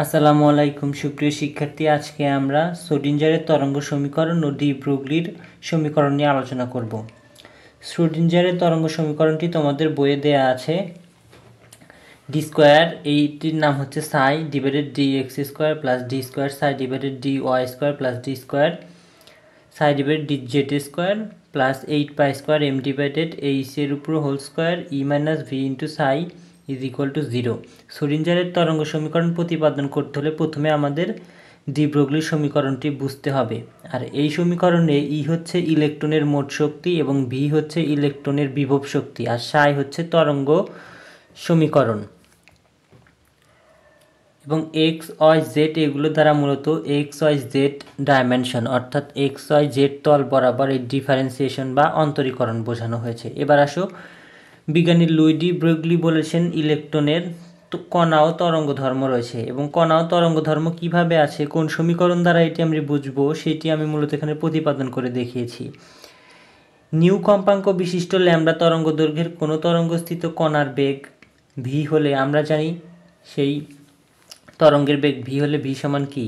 আসসালামু আলাইকুম সুপ্রিয় শিক্ষার্থী, আজকে আমরা শ্রোডিঞ্জারের তরঙ্গ সমীকরণ ও ডি ব্রগলির সমীকরণ নিয়ে আলোচনা করব। শ্রোডিঞ্জারের তরঙ্গ সমীকরণটি তোমাদের বইয়ে দেয়া আছে। ডি স্কোয়ার, এইটির নাম হচ্ছে psi divided D X square plus D square psi divided D Y square plus D square psi divided D Z square plus 8 pi square M divided এইচের উপর whole square E minus V into psi is equal to 0। শ্রোডিঞ্জারের তরঙ্গ সমীকরণ প্রতিপাদন করতে হলে প্রথমে আমাদের D ব্রগলির সমীকরণটি বুঝতে হবে। আর এই সমীকরণে ই হচ্ছে ইলেকট্রনের মোট শক্তি এবং ভি হচ্ছে ইলেকট্রনের বিভব শক্তি, আর সাই হচ্ছে তরঙ্গ সমীকরণ। এবং এক্স ওয়াই জেড এগুলো দ্বারা মূলত এক্স ওয়াই জেড ডাইমেনশন অর্থাৎ এক্স ওয়াই জেড তল বরাবর এই ডিফারেন্সিয়েশন বা অন্তরীকরণ বোঝানো হয়েছে। এবার আসো, বিজ্ঞানী লুই ডি ব্রগলি বলেছেন ইলেকট্রনের কণা ও তরঙ্গ ধর্ম রয়েছে, এবং কণা ও তরঙ্গ ধর্ম কীভাবে আছে, কোন সমীকরণ দ্বারা এটি আমরা বুঝবো, সেটি আমি মূলত এখানে প্রতিপাদন করে দেখিয়েছি। নিউ কম্পাঙ্ক বিশিষ্ট ল্যামডা তরঙ্গ দৈর্ঘ্যের কোনো তরঙ্গস্থিত কণার বেগ ভি হলে আমরা জানি সেই তরঙ্গের বেগ ভি হলে ভি সমান কি,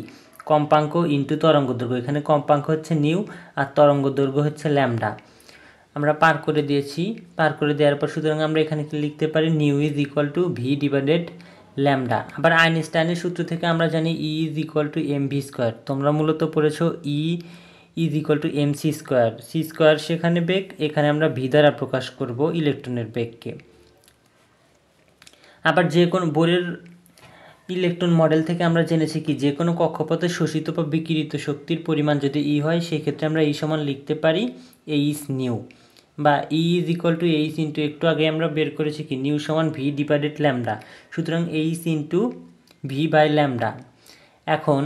কম্পাঙ্ক ইন্টু তরঙ্গ দৈর্ঘ্য। এখানে কম্পাঙ্ক হচ্ছে নিউ আর তরঙ্গ দৈর্ঘ্য হচ্ছে ল্যামডা। আমরা পার করে দিয়েছি, পার করে দেওয়ার পর সুতরাং আমরা এখানে লিখতে পারি nu is equal to V divided lambda. আবার আইনস্টাইনের সূত্র থেকে আমরা জানি E is equal to M V square. তোমরা মূলত পড়েছো E is equal to M C square, C square সেখানে বেগ, এখানে আমরা ভি দ্বারা প্রকাশ করব ইলেকট্রনের বেগকে। আবার যে কোনো বোরের ইলেকট্রন মডেল থেকে আমরা জেনেছি কি, যে কোনো কক্ষপথে শোষিত বা বিকিরিত শক্তির পরিমাণ যদি ই হয়, সেক্ষেত্রে আমরা ই সমান লিখতে পারি এইচ নিউ, বা E is equal to H into, একটু আগে আমরা বের করেছি কি নিউ সমান ভি ডিভাইডেড ল্যামডা, সুতরাং H into V by lambda. এখন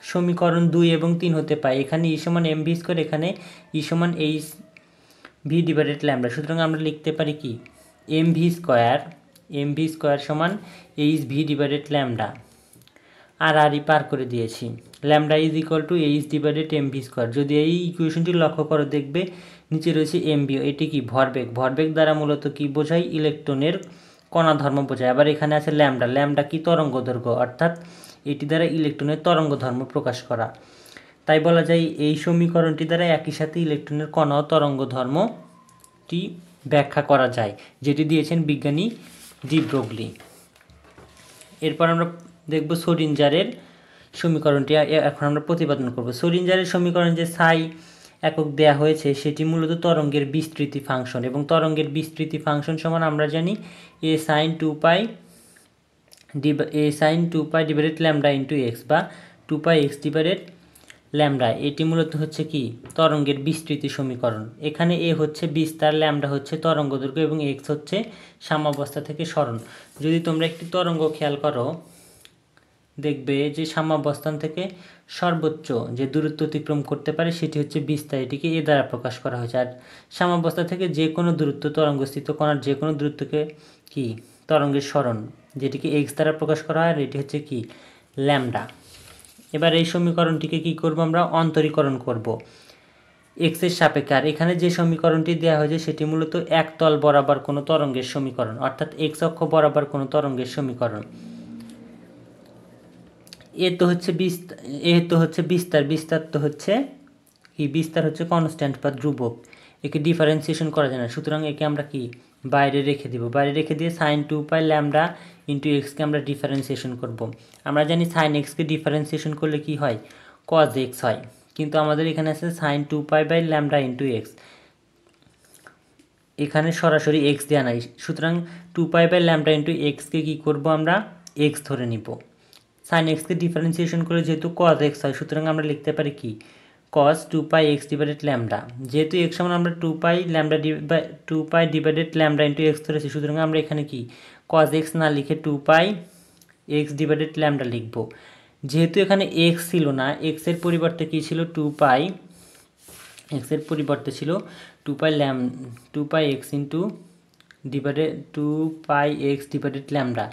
সমীকরণ 2 এবং 3 হতে পায়, এখানে ই সমান এম ভি স্কোয়ার, এখানে ই সমান এইচ ভি ডিভাইডেড ল্যামডা, সুতরাং আমরা লিখতে পারি কি এম ভি স্কোয়ার সমান এইচ ভি ডিভাইডেড ল্যামডা। আর ই পার করে দিয়েছি, lambda is equal to H divided M V square. যদি এই ইকুয়েশনটি লক্ষ্য করো দেখবে নিচে রয়েছে এম ভি, এটি কি ভরবেগ, ভরবেগ দ্বারা মূলত কি বোঝায়, ইলেকট্রনের কণা ধর্ম বোঝায়। আবার এখানে আছে ল্যামডা, ল্যামডা কি তরঙ্গ দৈর্ঘ্য, অর্থাৎ এটি দ্বারা ইলেকট্রনের তরঙ্গ ধর্ম প্রকাশ করা। তাই বলা যায় এই সমীকরণটি দ্বারা একই সাথে ইলেকট্রনের কণা ও তরঙ্গ ধর্মটি ব্যাখ্যা করা যায়, যেটি দিয়েছেন বিজ্ঞানী ডি ব্রগলি। এরপর আমরা দেখব শ্রোডিঞ্জারের সমীকরণটি, এখন আমরা প্রতিপাদন করব। শ্রোডিঞ্জারের সমীকরণ যে সাই একক দেয়া হয়েছে, সেটি মূলত তরঙ্গের বিস্তৃতি ফাংশন, এবং তরঙ্গের বিস্তৃতি ফাংশন সমান আমরা জানি A sine 2 pi divided lambda into X, বা 2 পাই এক্স ডিভাইডেড ল্যামডা। এটি মূলত হচ্ছে কি তরঙ্গের বিস্তৃতি সমীকরণ। এখানে এ হচ্ছে বিস্তার, ল্যামডা হচ্ছে তরঙ্গ দৈর্ঘ্য এবং এক্স হচ্ছে সাম্যাবস্থা থেকে সরণ। যদি তোমরা একটি তরঙ্গ খেয়াল করো, দেখবে যে সাম্যাবস্থান থেকে সর্বোচ্চ যে দূরত্ব অতিক্রম করতে পারে সেটি হচ্ছে বিস্তার, এটিকে এ দ্বারা প্রকাশ করা হয়েছে। আর সাম্যাবস্থা থেকে যে কোনো দূরত্ব, তরঙ্গস্থিত কণার যে কোনো দূরত্বকে কি তরঙ্গের সরণ, যেটিকে এক্স দ্বারা প্রকাশ করা হয়, আর এটি হচ্ছে কি ল্যামডা। এবার এই সমীকরণটিকে কি করব, আমরা অন্তরীকরণ করব এক্সের সাপেক্ষে। আর এখানে যে সমীকরণটি দেওয়া হয়েছে সেটি মূলত একতল বরাবর কোনো তরঙ্গের সমীকরণ, অর্থাৎ এক্স অক্ষ বরাবর কোনো তরঙ্গের সমীকরণ। এ তো হচ্ছে বিস্তার, বিস্তার তো হচ্ছে কি, বিস্তার হচ্ছে কনস্ট্যান্ট বা ধ্রুবক, একে ডিফারেন্সিয়েশন করা যায় না, সুতরাং একে আমরা কি বাইরে রেখে দেব। বাইরে রেখে দিয়ে সাইন 2 পাই ল্যামডা ইন্টু এক্সকে আমরা ডিফারেন্সিয়েশন করব। আমরা জানি সাইন এক্সকে ডিফারেন্সিয়েশন করলে কি হয়, কজ এক্স হয়, কিন্তু আমাদের এখানে আছে sine 2 pi by lambda into X, এখানে সরাসরি এক্স দেওয়া নাই, সুতরাং 2 পাই বাই ল্যামডা ইন্টু এক্সকে কী করবো, আমরা এক্স ধরে নিব। সাইন এক্সকে ডিফারেন্সিয়েশন করে যেহেতু কজ এক্স হয়, সুতরাং আমরা লিখতে পারি কি cause 2 pi X divided lambda. যেহেতু এক্স সমান আমরা 2 pi divided lambda into x ধরেছি, সুতরাং আমরা এখানে কি কজ এক্স না লিখে 2 পাই এক্স ডিভাইডেড ল্যামডা লিখব। যেহেতু এখানে এক্স ছিল না, এক্সের পরিবর্তে কী ছিল 2 পাই, এক্সের পরিবর্তে ছিল 2 pi x into divided 2 pi X divided lambda.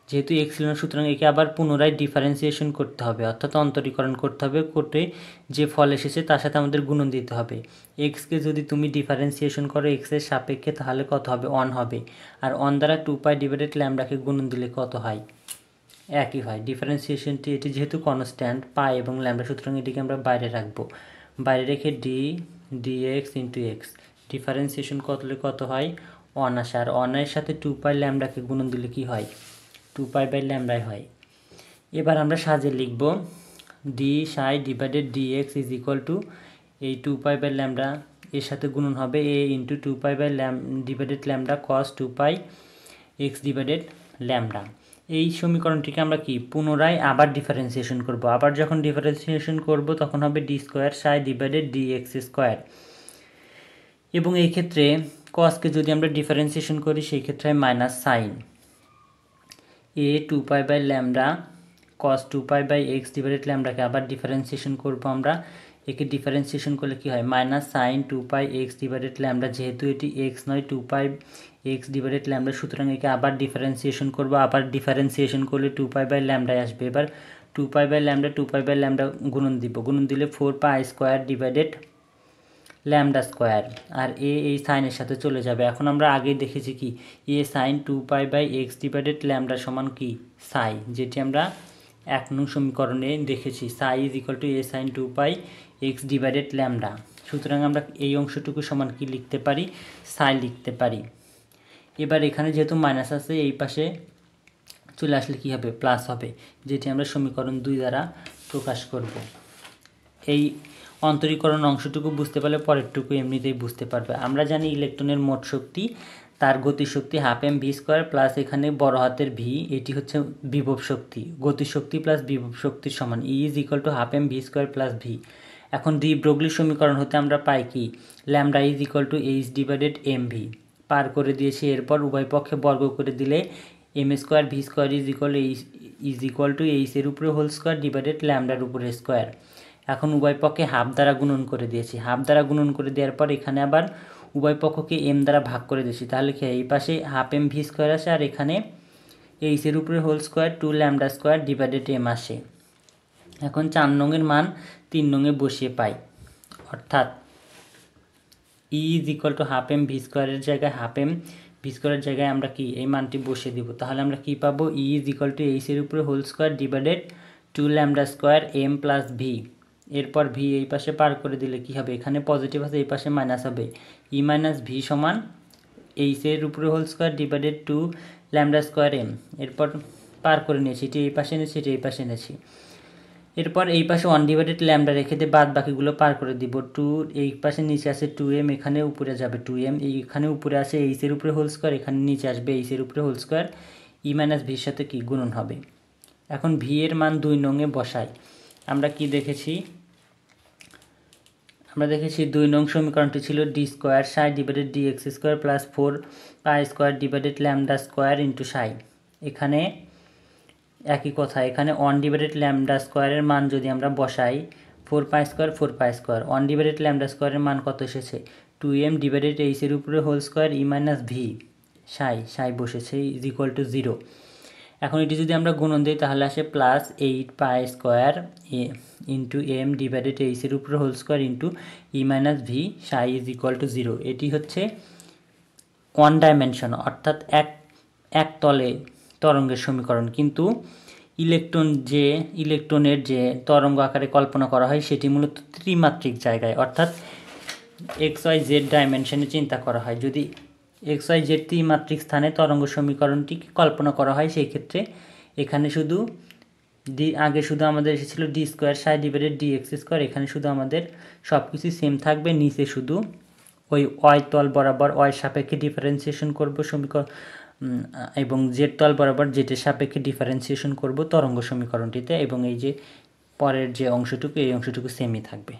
যেহেতু এক্স ছিল না, সুতরাং একে আবার পুনরায় ডিফারেন্সিয়েশন করতে হবে, অর্থাৎ অন্তরীকরণ করতে হবে, করতে যে ফল এসেছে তার সাথে আমাদের গুণন দিতে হবে। এক্সকে যদি তুমি ডিফারেন্সিয়েশন করো এক্সের সাপেক্ষে, তাহলে কত হবে, 1 হবে। আর 1 দ্বারা 2 পাই ডিভাইডেড ল্যামডাকে গুণন দিলে কত হয়, একই হয়। ডিফারেন্সিয়েশনটি এটি যেহেতু কনস্ট্যান্ট পাই এবং ল্যামডা, সুতরাং এটিকে আমরা বাইরে রাখবো। বাইরে রেখে dx ইন্টু এক্স, ডিফারেন্সিয়েশন করলে কত হয় 1 আসে। আর 1 এর সাথে 2 পাই ল্যামডাকে গুণন দিলে কি হয় 2 পাই বাই ল্যামডাই হয়। এবার আমরা সাজে লিখব D Sai divided dx is equal two এই 2 পাই বাই ল্যামডা এর সাথে গুণন হবে a into 2 pi by divided lambda cos 2 pi X divided lambda. এই সমীকরণটিকে আমরা কি পুনরায় আবার ডিফারেন্সিয়েশন করব। আবার যখন ডিফারেন্সিয়েশন করব তখন হবে D square psi divided dx square. এবং এই ক্ষেত্রে কসকে যদি আমরা ডিফারেন্সিয়েশন করি সেই ক্ষেত্রে minus sine A 2 pi by lambda cos 2 pi by X divided ল্যামডাকে আবার ডিফারেন্সিয়েশন করব আমরা। একে ডিফারেন্সিয়েশন করলে কি হয় minus sine 2 pi X divided lambda, যেহেতু এটি এক্স নয় 2 পাই এক্স ডিভাইডেড ল্যামডা, সুতরাং একে আবার ডিফারেন্সিয়েশন করব। আবার ডিফারেন্সিয়েশন করলে 2 পাই বাই ল্যামডায় আসবে। এবার 2 পাই বাই ল্যামডা গুণন দিব, গুণন দিলে 4 pi square divided lambda square. আর এই সাইনের সাথে চলে যাবে। এখন আমরা আগেই দেখেছি কি A sine 2 pi by X divided lambda সমান কি সাই, যেটি আমরা 1 নং সমীকরণে দেখেছি। Psi is equal to A sine 2 pi X divided lambda. সুতরাং আমরা এই অংশটুকু সমান কি লিখতে পারি সাই লিখতে পারি। এবার এখানে যেহেতু মাইনাস আছে এই পাশে চলে আসলে কি হবে প্লাস হবে, যেটি আমরা সমীকরণ 2 দ্বারা প্রকাশ করব। এই অন্তরীকরণ অংশটুকু বুঝতে পারলে পরেরটুকু এমনিতেই বুঝতে পারবে। আমরা জানি ইলেকট্রনের মোট শক্তি তার গতিশক্তি ½ ভি স্কোয়ার প্লাস এখানে বড় হাতের ভি, এটি হচ্ছে বিভব শক্তি। গতিশক্তি প্লাস বিভব শক্তির সমান E is equal to ½ V square plus V. এখন ডি ব্রোগলি সমীকরণ হতে আমরা পাই কি lambda is equal to H divided M V পার করে দিয়েছি। এরপর উভয় পক্ষে বর্গ করে দিলে M square V square is equal to এইচের উপরে হোল স্কোয়ার ডিভাইডেড ল্যামডার উপরে স্কোয়ার। এখন উভয় পক্ষে হাফ দ্বারা গুণন করে দিয়েছি। হাফ দ্বারা গুণন করে দেওয়ার পর এখানে আবার উভয় পক্ষকে এম দ্বারা ভাগ করে দিয়েছি। তাহলে কি এই পাশে ½ ভি স্কোয়ার আসে আর এখানে এইচের উপরে whole square 2 lambda square divided M আসে। এখন 4 নংয়ের মান 3 নংয়ে বসিয়ে পাই, অর্থাৎ ই ইজ ইকুয়াল টু ½ ভি স্কোয়ারের জায়গায় ½ ভি স্কোয়ারের জায়গায় আমরা কি এই মানটি বসিয়ে দিব। তাহলে আমরা কি পাবো ই ইজ ইকুয়াল টু এইচের উপরে whole square divided 2 lambda square M plus V. এরপর ভি এই পাশে পার করে দিলে কি হবে এখানে পজিটিভ আছে এই পাশে মাইনাস হবে, ই মাইনাস ভি সমান এইচের উপরে whole square divided 2 lambda square M. এরপর পার করে নিয়েছি, এটি এই পাশে এনেছি, এটি এই পাশে এনেছি। এরপর এই পাশে 1 ডিভাইডেড ল্যামডা রেখে দিয়ে বাদ বাকিগুলো পার করে দিব। 2 এই পাশে নিচে আছে 2m, এখানে উপরে যাবে 2m, এইখানে উপরে আছে এইচের উপরে হোল স্কোয়ার, এখানে নিচে আসবে এইচের উপরে হোল স্কোয়ার, ই মাইনাস ভির সাথে কি গুণন হবে। এখন ভি এর মান 2 নংয়ে বসাই। আমরা কি দেখেছি আমরা দেখেছি 2 নং সমীকরণটি ছিল D square psi divided DX square plus 4 pi square divided lambda square into psi. এখানে একই কথা, এখানে 1 ডিভাইডেড ল্যামডা স্কোয়ারের মান যদি আমরা বসাই 4 পাই স্কোয়ার 1 ডিভাইডেড ল্যামডা স্কোয়ারের মান কত এসেছে 2m ডিভাইডেড এইচের উপরে whole square E minus V সাই বসেছে ইজ ইকুয়াল টু 0। এখন এটি যদি আমরা গুণন দিই তাহলে আসে plus 8 pi square into M divided এইচের উপরে whole square into E minus V psi is equal to 0। এটি হচ্ছে 1 ডাইমেনশন অর্থাৎ এক তলে তরঙ্গের সমীকরণ। কিন্তু ইলেকট্রনের যে তরঙ্গ আকারে কল্পনা করা হয় সেটি মূলত ত্রিমাত্রিক জায়গায় অর্থাৎ XYZ ডাইমেনশনে চিন্তা করা হয়। যদি XYZ ত্রিমাত্রিক স্থানে তরঙ্গ সমীকরণটিকে কল্পনা করা হয় সেই ক্ষেত্রে এখানে শুধু আগে শুধু আমাদের এসেছিল D square psi divided DX square, এখানে শুধু আমাদের সব কিছু সেম থাকবে, নিচে শুধু ওই ওয়াই তল বরাবর ওয়াই সাপেক্ষে ডিফারেন্সিয়েশন করব সমীকরণ এবং জেড তল বরাবর জেডের সাপেক্ষে ডিফারেন্সিয়েশন করব তরঙ্গ সমীকরণটিতে, এবং এই যে পরের যে অংশটুকু এই অংশটুকু সেমই থাকবে।